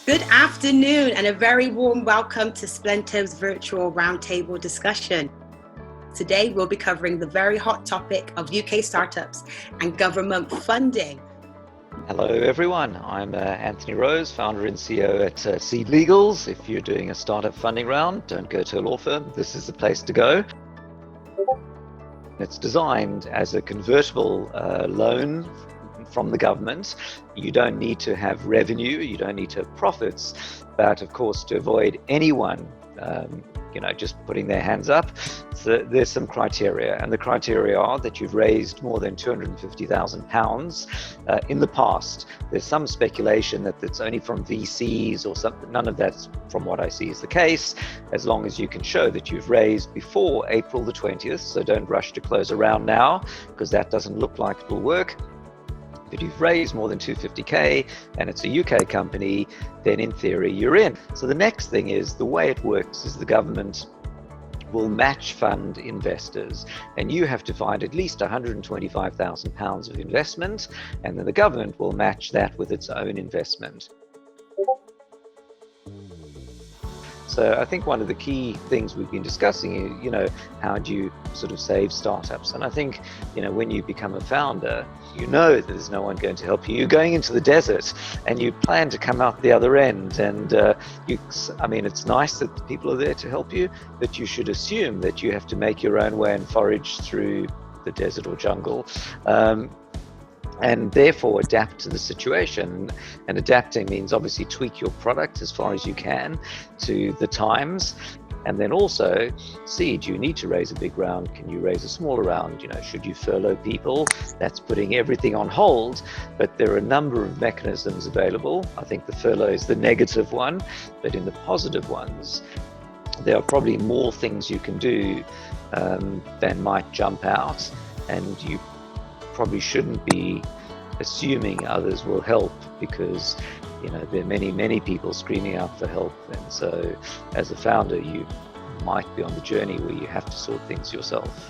Good afternoon and a very warm welcome to Splento's virtual roundtable discussion. Today we'll be covering the very hot topic of UK startups and government funding. Hello everyone, I'm Anthony Rose, founder and CEO at SeedLegals. If you're doing a startup funding round, don't go to a law firm, this is the place to go. It's designed as a convertible loan from the government. You don't need to have revenue, you don't need to have profits, but of course to avoid anyone just putting their hands up, so there's some criteria, and the criteria are that you've raised more than £250,000 in the past. There's some speculation that it's only from VCs or something. None of that's, from what I see, is the case, as long as you can show that you've raised before April the 20th, so don't rush to close a round now, because that doesn't look like it will work. If you've raised more than 250k and it's a UK company, then in theory you're in. So the next thing is, the way it works is the government will match fund investors, and you have to find at least £125,000 of investment, and then the government will match that with its own investment. So I think one of the key things we've been discussing is, how do you sort of save startups? And I think, when you become a founder, you know that there's no one going to help you. You're going into the desert and you plan to come out the other end. And it's nice that people are there to help you, but you should assume that you have to make your own way and forage through the desert or jungle. And therefore adapt to the situation. And adapting means obviously tweak your product as far as you can to the times. And then also see, do you need to raise a big round? Can you raise a smaller round? Should you furlough people? That's putting everything on hold. But there are a number of mechanisms available. I think the furlough is the negative one, but in the positive ones, there are probably more things you can do than might jump out, and you probably shouldn't be assuming others will help, because there are many people screaming out for help, and so as a founder you might be on the journey where you have to sort things yourself.